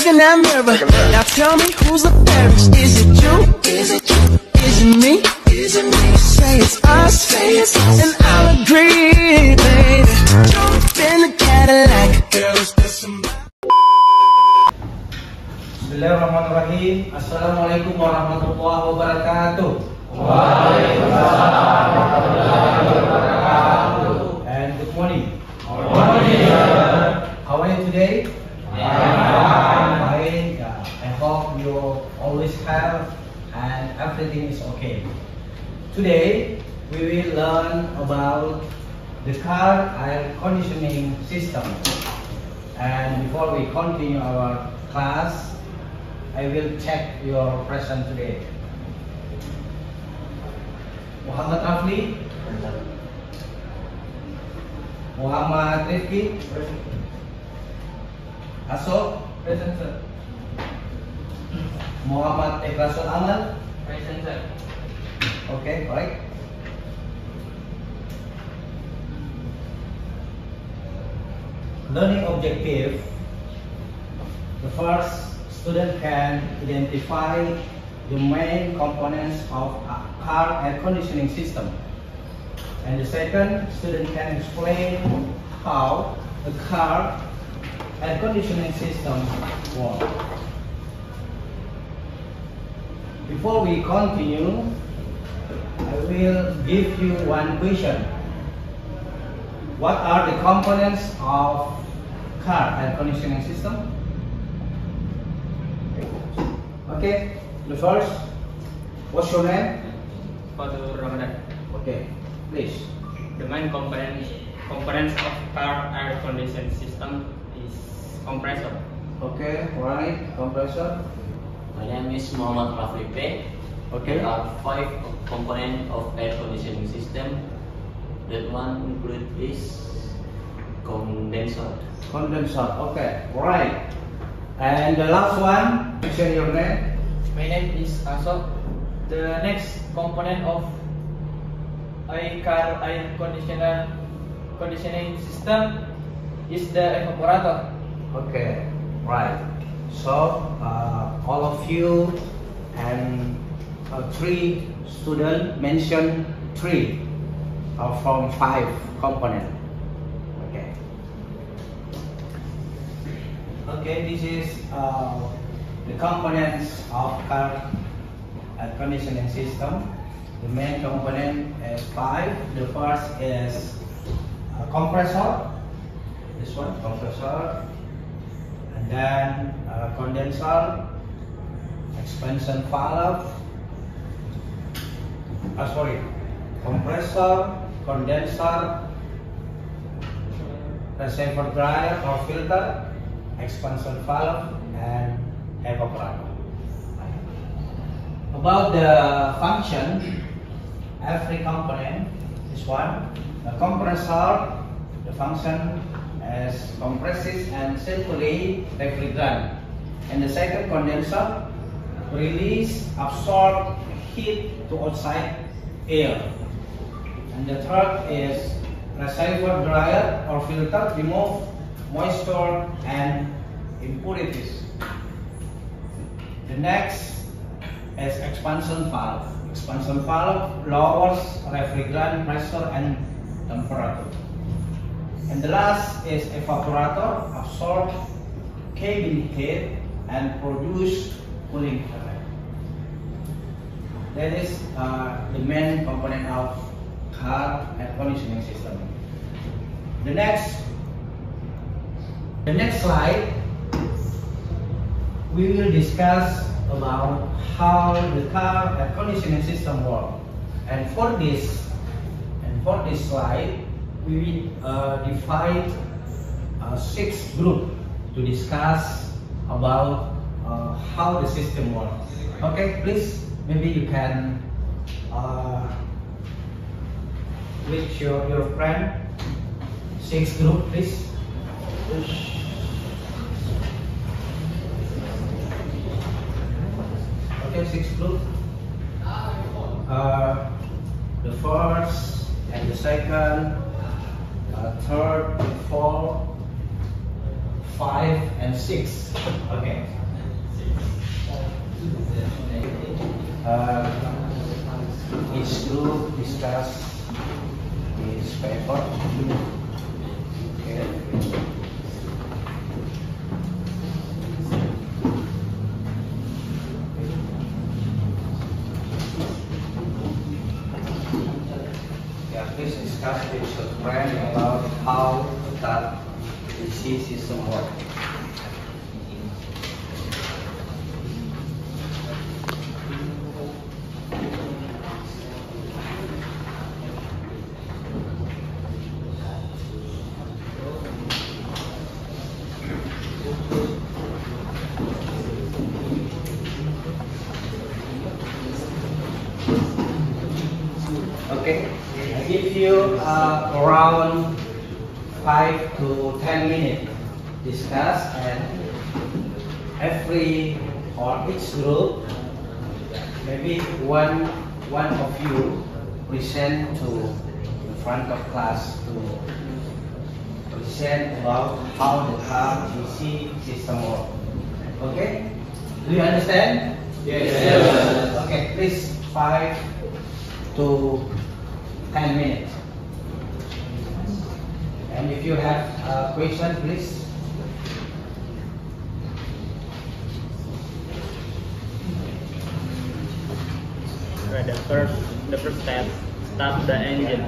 in that mirror. Now tell me who's the fairest? Is it you? Is it you? Is it me? Is it me? Say it's us, and I'll agree, baby. Jump in the Cadillac, girl, let's put some. Bismillahirrahmanirrahim. Assalamualaikum warahmatullahi wabarakatuh. Waalaikumsalam warahmatullahi wabarakatuh. And good morning. Good morning. How are you today? Fine. I hope you always have and everything is okay. Today we will learn about the car air conditioning system. And before we continue our class, I will check your present today. Muhammad Rafli, Muhammad Rifki, Asok, Present, sir. Muhammad Ikrasul Amal. Present, sir. Okay, right. Learning objective. The first, student can identify the main components of a car air conditioning system. And the second, student can explain how the car air conditioning system works. Before we continue, I will give you one question. What are the components of car air conditioning system? Okay, the first, what's your name? Fathur Ramadan. Okay, please. The main components of car air conditioning system is compressor. Okay, right, compressor. My name is Muhammad Rafli P. Okay. There are 5 components of air conditioning system. That one include is condenser. Condenser, okay, right. And the last one, mention your name. My name is Asok. The next component of a car air conditioning system is the evaporator. Okay, right. So all of you and 3 students mention 3 from 5 components. Okay. Okay, this is the components of car air conditioning system. The main component is 5. The first is compressor. This one, compressor. And then condenser, expansion valve. Compressor, condenser, reservoir dryer or filter, expansion valve, and evaporator. About the function, every component is one. The compressor, the function is compresses and circulate refrigerant. And the second, condenser, release, absorb heat to outside air. And the third is reservoir dryer or filter, remove moisture and impurities. The next is expansion valve. Expansion valve lowers refrigerant pressure and temperature. And the last is evaporator, absorb cabin heat and produce cooling effect. That is the main component of car air conditioning system. The next slide, we will discuss about how the car air conditioning system works. And for this slide, we will divide 6 groups to discuss about how the system works. Okay, please, maybe you can reach your friend. 6 group, please. Okay, 6 group. The first and the second, third, fourth, 5 and 6. Okay. Each group discuss this paper. Okay. Yeah, please discuss with your friend about how that EC system works. Okay, I give you around 5 to 10 minutes discuss, and every or each group, maybe one of you present to the front of class to present about how the car EC system works. Okay, do you understand? Yes. Okay, please 5 to 10 minutes. And if you have a question, please. Right, the first step, start the engine.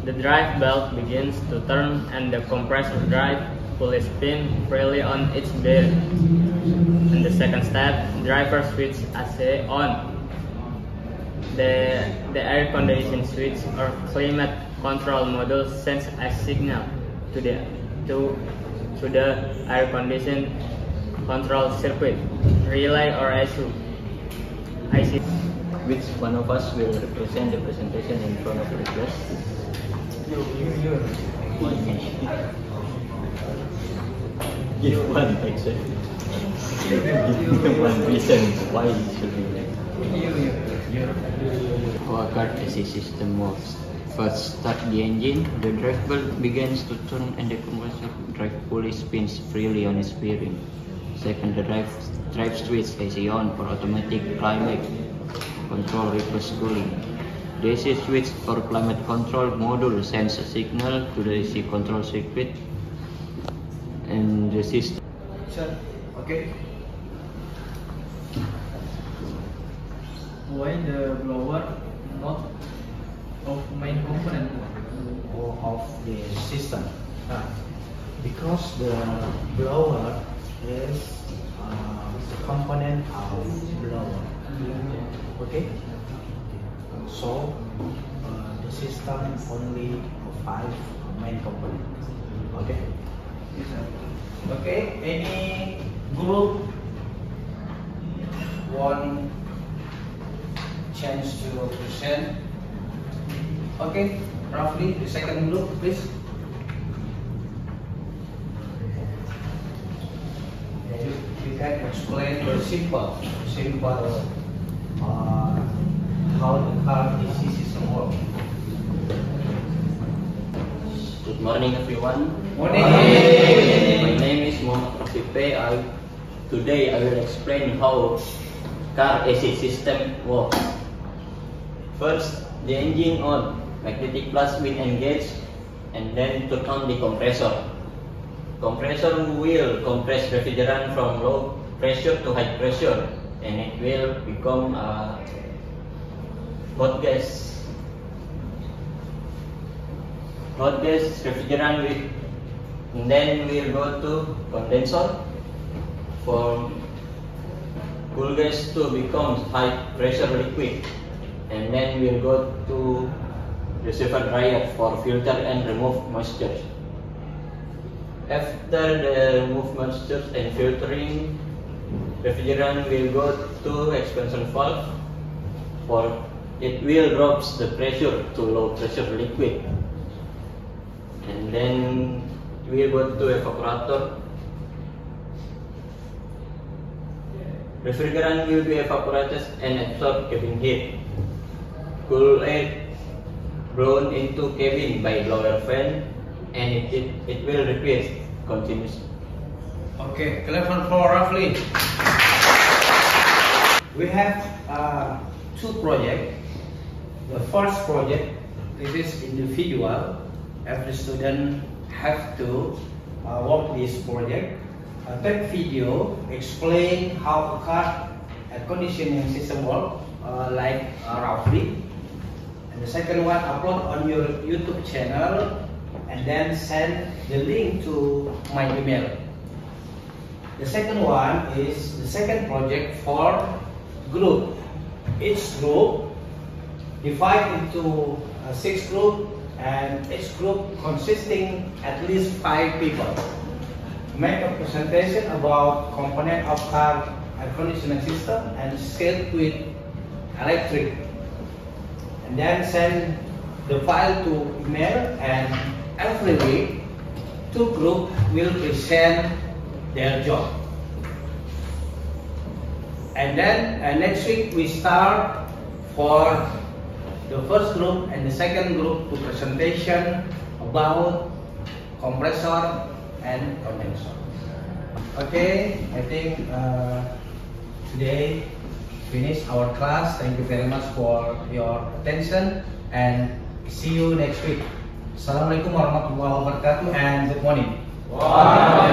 The drive belt begins to turn and the compressor drive will spin freely on its bearing. And the second step, driver switch AC on. The air conditioning switch or climate control module sends a signal to the air conditioning control circuit, relay or IC. Which one of us will represent the presentation in front of the class? You. Give one example. Give one reason why it should be like. How a car AC system works. First, start the engine. The drive belt begins to turn and the compressor drive pulley spins freely on its bearing. Second, the drive switch AC on for automatic climate control reverse cooling. The AC switch for climate control module sends a signal to the AC control circuit and the system. Sir, okay. Why the blower not of main component? Of the system. Because the blower is a component of blower. Okay? So the system only 5 main components. Okay? Okay, any group want chance to present? Okay, roughly the second group, please. Yeah, you can explain very simple how the car DC system works. Good morning, everyone. Morning. My name is Muhammad Rafipe. Today I will explain how car AC system works. First, the engine on, magnetic plus will engage, and then turn on the compressor. Compressor will compress refrigerant from low pressure to high pressure, and it will become a hot gas. Hot gas refrigerant will, and then we'll go to condenser for cool gas to become high pressure liquid, and then we'll go to reservoir dryer for filter and remove moisture. After the remove moisture and filtering, refrigerant will go to expansion valve for it will drops the pressure to low pressure liquid, and then we'll go to evaporator. Refrigerant will be evaporated and absorb cabin heat. Cool air blown into cabin by blower fan, and it will replace continuously. Okay, clap for roughly. We have two projects. The first project, this is individual. Every student have to work this project. That video explain how a car air conditioning system work, roughly. And the second one, upload on your YouTube channel and then send the link to my email. The second one is the second project for group. Each group divide into 6 groups, and each group consisting at least 5 people. Make a presentation about component of car air conditioning system and scale with electric, and then send the file to email, and every week 2 groups will present their job. And then next week we start for the first group and the second group to presentation about compressor and condenser. Okay, I think today finish our class. Thank you very much for your attention and see you next week. Assalamualaikum warahmatullahi wabarakatuh and good morning. Wow.